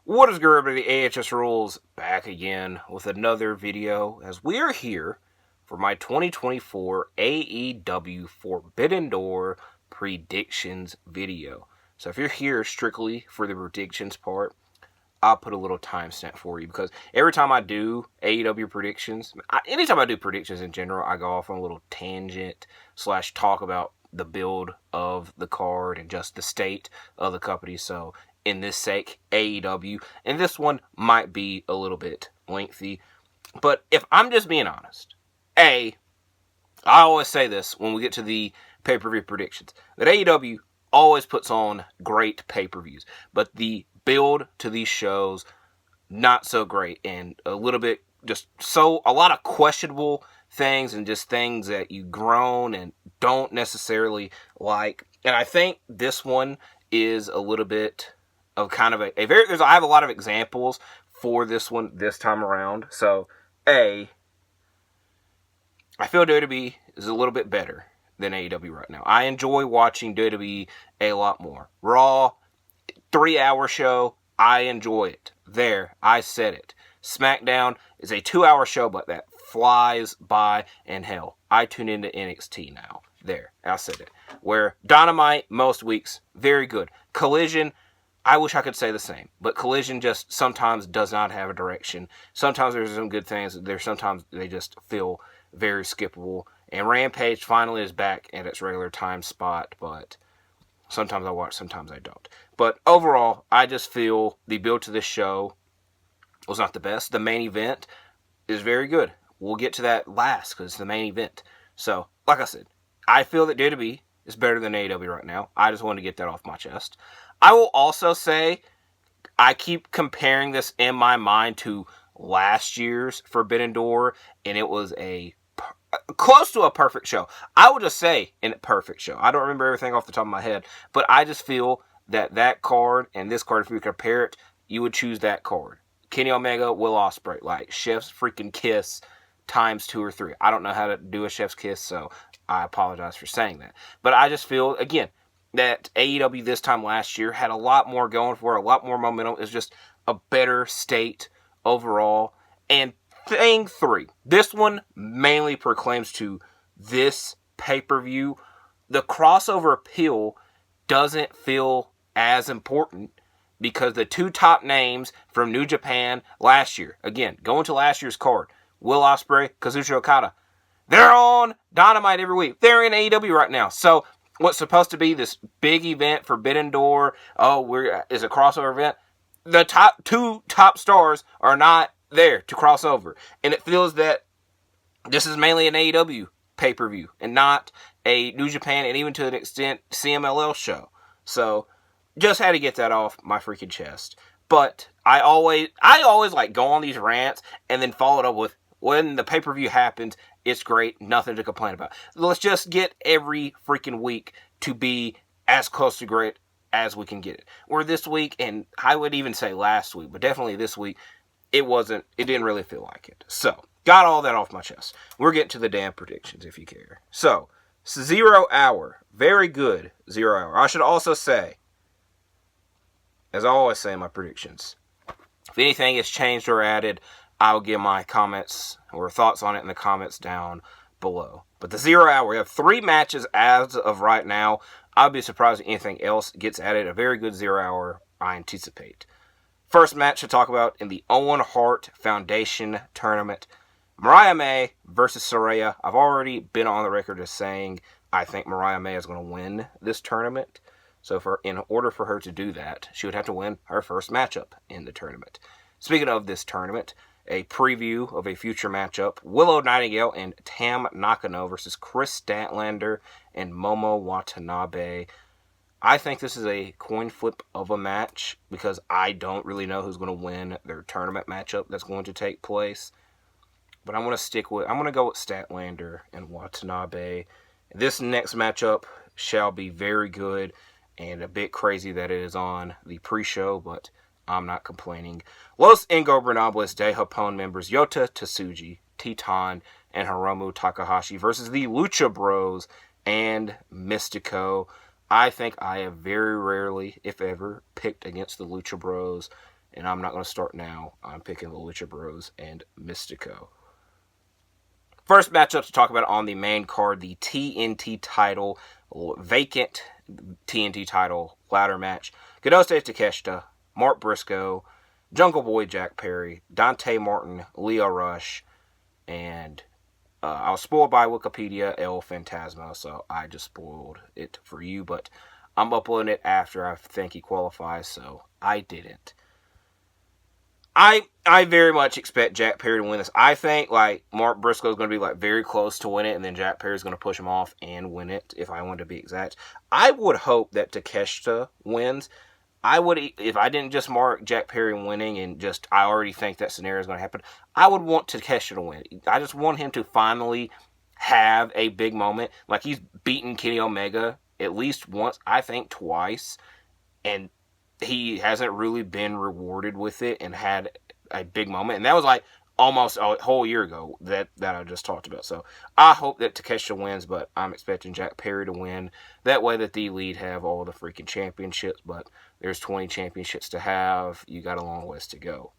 What is good, everybody? AHS Rules back again with another video as we are here for my 2024 AEW Forbidden Door predictions video. So if you're here strictly for the predictions part, I'll put a little timestamp for you because every time I do AEW predictions, anytime I do predictions in general, I go off on a little tangent / talk about the build of the card and just the state of the company. So in this sake, AEW, and this one might be a little bit lengthy, but if I'm just being honest, I always say this when we get to the pay-per-view predictions, that AEW always puts on great pay-per-views, but the build to these shows, not so great, and a little bit a lot of questionable things and just things that you groan and don't necessarily like. And I think this one is a little bit of kind of I have a lot of examples for this one this time around. So, I feel WWE is a little bit better than AEW right now. I enjoy watching WWE a lot more. Raw, 3-hour show, I enjoy it. There, I said it. SmackDown is a 2-hour show, but that flies by, and hell, I tune into NXT now. There, I said it. Where Dynamite, most weeks, very good. Collision, I wish I could say the same, but Collision just sometimes does not have a direction. Sometimes there's some good things, sometimes they just feel very skippable. And Rampage finally is back at its regular time spot, but sometimes I watch, sometimes I don't. But overall, I just feel the build to this show was not the best. The main event is very good. We'll get to that last because it's the main event. So, like I said, I feel that WWE is better than AEW right now. I just want to get that off my chest. I will also say, I keep comparing this in my mind to last year's Forbidden Door, and it was close to a perfect show. I would just say a perfect show. I don't remember everything off the top of my head, but I just feel that card and this card, if you compare it, you would choose that card. Kenny Omega, Will Ospreay, like Chef's freaking kiss times 2 or 3. I don't know how to do a Chef's kiss, so I apologize for saying that. But I just feel, again, that AEW this time last year had a lot more going for it, a lot more momentum. It's just a better state overall. And thing 3, this one mainly proclaims to this pay-per-view, the crossover appeal doesn't feel as important because the 2 top names from New Japan last year, again, going to last year's card, Will Ospreay, Kazuchika Okada, they're on Dynamite every week. They're in AEW right now. So what's supposed to be this big event, Forbidden Door, is a crossover event, the 2 top stars are not there to cross over. And it feels that this is mainly an AEW pay-per-view and not a New Japan and even to an extent CMLL show. So just had to get that off my freaking chest. But I always like go on these rants and then follow it up with, when the pay-per-view happens, it's great, nothing to complain about. Let's just get every freaking week to be as close to great as we can get it. Where this week, and I would even say last week, but definitely this week, it didn't really feel like it. So, got all that off my chest. We're getting to the damn predictions, if you care. So, 0 hour, very good 0 hour. I should also say, as I always say in my predictions, if anything is changed or added, I will give my comments or thoughts on it in the comments down below. But the 0 hour, we have 3 matches as of right now. I'll be surprised if anything else gets added. A very good 0 hour, I anticipate. First match to talk about in the Owen Hart Foundation Tournament. Mariah May versus Saraya. I've already been on the record as saying I think Mariah May is going to win this tournament. So in order for her to do that, she would have to win her first matchup in the tournament. Speaking of this tournament, a preview of a future matchup, Willow Nightingale and Tam Nakano versus Chris Statlander and Momo Watanabe. I think this is a coin flip of a match because I don't really know who's going to win their tournament matchup that's going to take place. But I'm going to go with Statlander and Watanabe. This next matchup shall be very good and a bit crazy that it is on the pre-show, but I'm not complaining. Los Ingobernables de Japón members Yota Tsuji, Titan, and Hiromu Takahashi versus the Lucha Bros and Mystico. I think I have very rarely, if ever, picked against the Lucha Bros. And I'm not going to start now. I'm picking the Lucha Bros and Mystico. First matchup to talk about on the main card, the TNT title, vacant TNT title ladder match. Konosuke Takeshita, Mark Briscoe, Jungle Boy Jack Perry, Dante Martin, Leo Rush, and I was spoiled by Wikipedia, El Fantasma, so I just spoiled it for you, but I'm uploading it after I think he qualifies, so I didn't. I very much expect Jack Perry to win this. I think Mark Briscoe is going to be very close to win it, and then Jack Perry is going to push him off and win it. If I want to be exact, I would hope that Takeshita wins. I would, if I didn't just mark Jack Perry winning and I already think that scenario is going to happen. I would want Takeshita to win. I just want him to finally have a big moment. He's beaten Kenny Omega at least once, I think twice, and he hasn't really been rewarded with it and had a big moment. And that was almost a whole year ago that I just talked about. So I hope that Takeshita wins, but I'm expecting Jack Perry to win. That way that the Elite have all the freaking championships, but there's 20 championships to have. You got a long ways to go.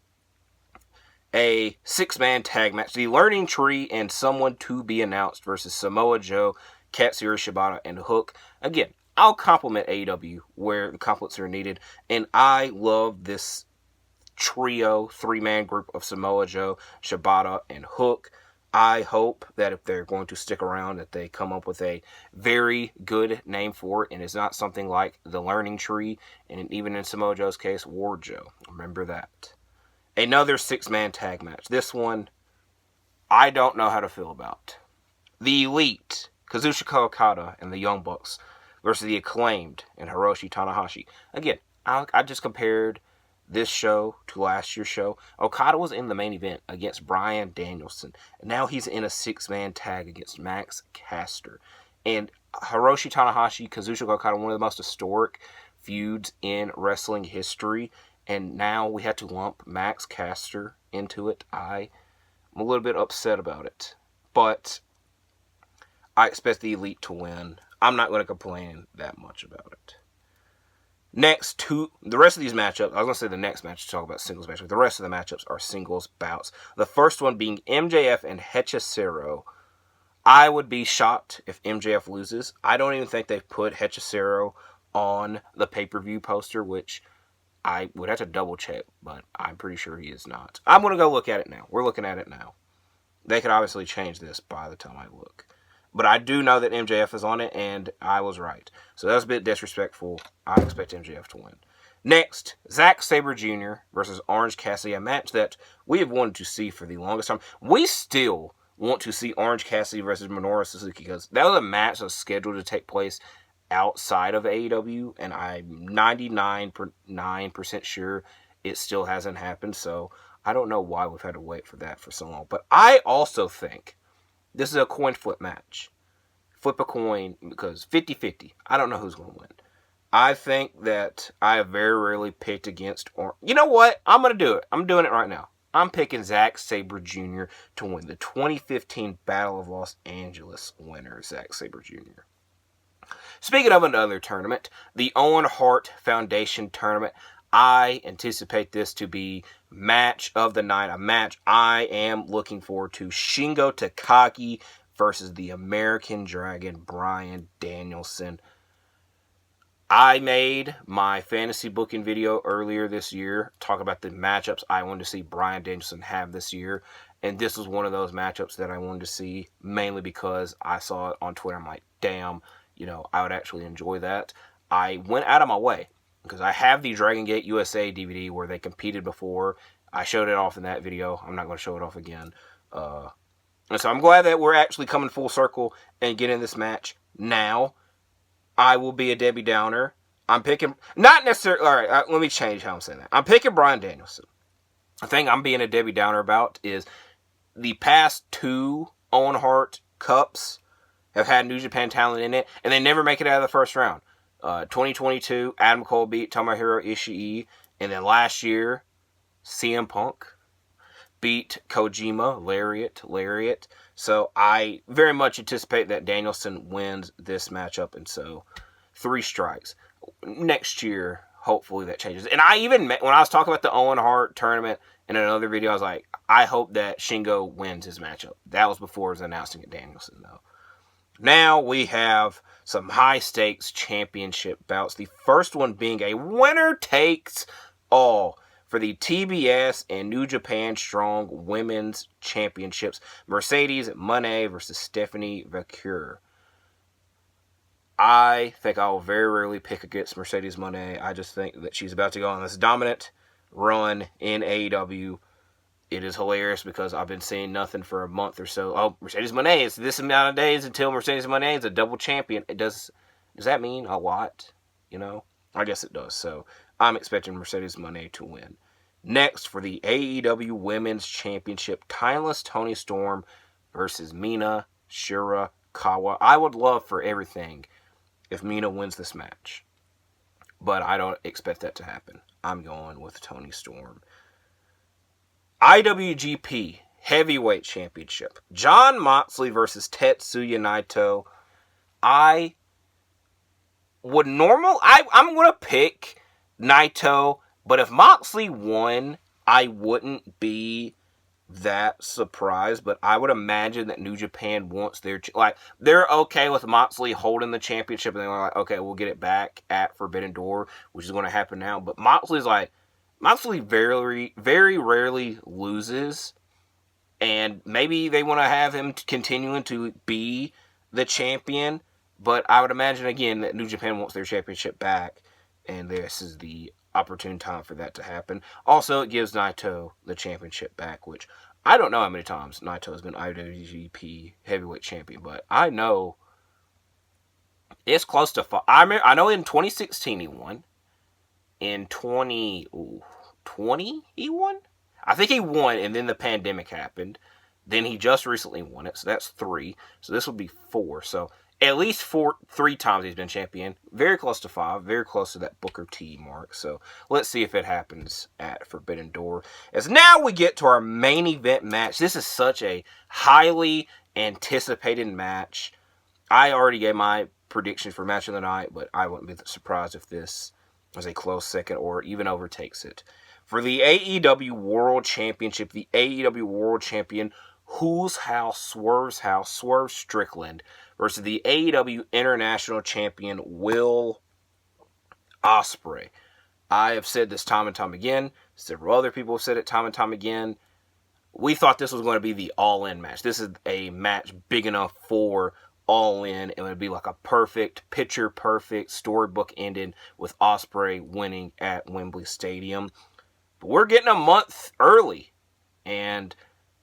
A 6-man tag match. The Learning Tree and Someone to Be Announced versus Samoa Joe, Katsuyori Shibata, and Hook. Again, I'll compliment AEW where the compliments are needed, and I love this trio, 3-man group of Samoa Joe, Shibata, and Hook. I hope that if they're going to stick around, that they come up with a very good name for it, and it's not something like the Learning Tree, and even in Samoa Joe's case, Ward Joe. Remember that. Another 6-man tag match. This one, I don't know how to feel about. The Elite, Kazuchika Okada and the Young Bucks versus the Acclaimed and Hiroshi Tanahashi. Again, I just compared this show to last year's show. Okada was in the main event against Bryan Danielson. And now he's in a 6-man tag against Max Caster. And Hiroshi Tanahashi, Kazuchika Okada, one of the most historic feuds in wrestling history. And now we had to lump Max Caster into it. I'm a little bit upset about it. But I expect the Elite to win. I'm not going to complain that much about it. Next, the rest of these matchups, I was going to say the next match to talk about singles matchups. The rest of the matchups are singles bouts. The first one being MJF and Hechicero. I would be shocked if MJF loses. I don't even think they've put Hechicero on the pay-per-view poster, which I would have to double check, but I'm pretty sure he is not. I'm going to go look at it now. We're looking at it now. They could obviously change this by the time I look. But I do know that MJF is on it, and I was right. So that was a bit disrespectful. I expect MJF to win. Next, Zack Sabre Jr. versus Orange Cassidy, a match that we have wanted to see for the longest time. We still want to see Orange Cassidy versus Minoru Suzuki, because that was a match that was scheduled to take place outside of AEW, and I'm 99% sure it still hasn't happened, so I don't know why we've had to wait for that for so long. But I also think this is a coin flip match. Flip a coin, because 50-50. I don't know who's going to win. I think that I have very rarely picked against you know what? I'm going to do it. I'm doing it right now. I'm picking Zack Sabre Jr. to win. The 2015 Battle of Los Angeles winner, Zack Sabre Jr. Speaking of another tournament, the Owen Hart Foundation Tournament. I anticipate this to be match of the night. A match I am looking forward to. Shingo Takagi versus the American Dragon, Bryan Danielson. I made my fantasy booking video earlier this year, talk about the matchups I wanted to see Bryan Danielson have this year. And this was one of those matchups that I wanted to see, mainly because I saw it on Twitter. I'm like, damn, I would actually enjoy that. I went out of my way, because I have the Dragon Gate USA DVD where they competed before. I showed it off in that video. I'm not going to show it off again. And so I'm glad that we're actually coming full circle and getting this match now. I will be a Debbie Downer. I'm picking, not necessarily, all right, let me change how I'm saying that. I'm picking Bryan Danielson. The thing I'm being a Debbie Downer about is the past 2 Owen Hart Cups have had New Japan talent in it, and they never make it out of the first round. 2022, Adam Cole beat Tomohiro Ishii, and then last year, CM Punk beat Kojima, Lariat. So I very much anticipate that Danielson wins this matchup, and so 3 strikes. Next year, hopefully that changes. And I even, when I was talking about the Owen Hart tournament in another video, I was like, I hope that Shingo wins his matchup. That was before I was announcing it, Danielson, though. Now we have some high-stakes championship bouts. The first one being a winner-takes-all for the TBS and New Japan Strong Women's Championships. Mercedes Mone versus Stephanie Vaquer. I think I will very rarely pick against Mercedes Mone. I just think that she's about to go on this dominant run in AEW. It is hilarious because I've been seeing nothing for a month or so. Oh, Mercedes Mone, it's this amount of days until Mercedes Mone is a double champion. Does that mean a lot? You know? I guess it does. So I'm expecting Mercedes Mone to win. Next, for the AEW Women's Championship, Timeless Toni Storm versus Mina Shirakawa. I would love for everything if Mina wins this match, but I don't expect that to happen. I'm going with Toni Storm. IWGP Heavyweight Championship, Jon Moxley versus Tetsuya Naito. I'm going to pick Naito, but if Moxley won, I wouldn't be that surprised, but I would imagine that New Japan wants they're okay with Moxley holding the championship, and they're like, okay, we'll get it back at Forbidden Door, which is going to happen now. But Moxley very, very rarely loses, and maybe they want to have him continuing to be the champion, but I would imagine, again, that New Japan wants their championship back, and this is the opportune time for that to happen. Also, it gives Naito the championship back, which I don't know how many times Naito has been IWGP Heavyweight Champion, but I know it's close to 5. I know in 2016 he won. In 2020 he won? I think he won, and then the pandemic happened. Then he just recently won it, so that's 3. So this would be 4. So at least 3 times he's been champion. Very close to 5. Very close to that Booker T mark. So let's see if it happens at Forbidden Door. As now we get to our main event match. This is such a highly anticipated match. I already gave my prediction for match of the night, but I wouldn't be surprised if this was a close second or even overtakes it. For the AEW World Championship, the AEW World Champion, Whose House, Swerve Strickland, versus the AEW International Champion, Will Ospreay. I have said this time and time again. Several other people have said it time and time again. We thought this was going to be the all-in match. This is a match big enough for all-in. It would be like a perfect, picture-perfect storybook ending with Ospreay winning at Wembley Stadium. But we're getting a month early, and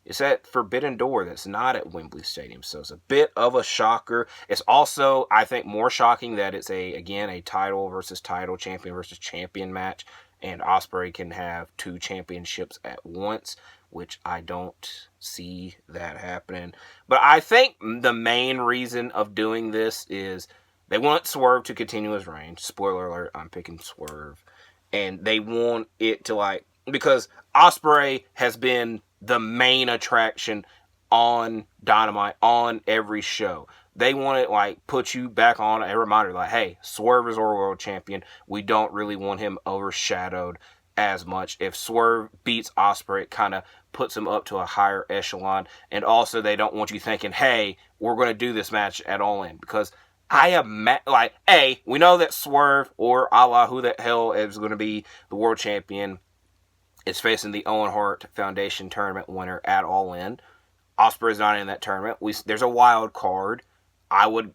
it's at Forbidden Door. That's not at Wembley Stadium, so it's a bit of a shocker. It's also, I think, more shocking that it's a title versus title, champion versus champion match, and Ospreay can have 2 championships at once, which I don't see that happening. But I think the main reason of doing this is they want Swerve to continue his reign. Spoiler alert, I'm picking Swerve. And they want it to, because Ospreay has been the main attraction on Dynamite, on every show. They want to, put you back on a reminder, hey, Swerve is our world champion. We don't really want him overshadowed as much. If Swerve beats Ospreay, it kind of puts him up to a higher echelon. And also, they don't want you thinking, hey, we're going to do this match at All In. Because we know that Swerve, or who the hell is going to be the world champion, is facing the Owen Hart Foundation Tournament winner at All In. Ospreay's not in that tournament. There's a wild card. I would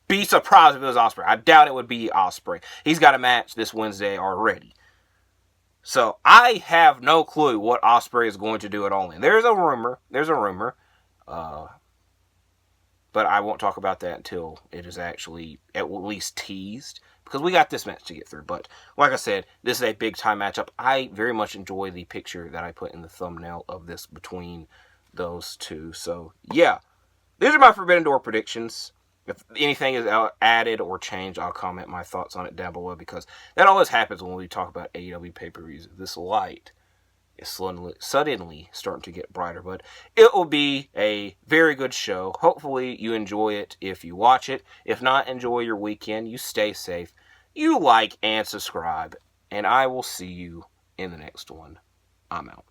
be surprised if it was Ospreay. I doubt it would be Ospreay. He's got a match this Wednesday already. So I have no clue what Ospreay is going to do at All In. There's a rumor. But I won't talk about that until it is actually at least teased, because we got this match to get through. But like I said, this is a big-time matchup. I very much enjoy the picture that I put in the thumbnail of this between those two. So, yeah. These are my Forbidden Door predictions. If anything is added or changed, I'll comment my thoughts on it down below, because that always happens when we talk about AEW pay-per-views. This light is suddenly starting to get brighter, but it will be a very good show. Hopefully you enjoy it if you watch it. If not, enjoy your weekend. You stay safe. you like and subscribe, and I will see you in the next one. I'm out.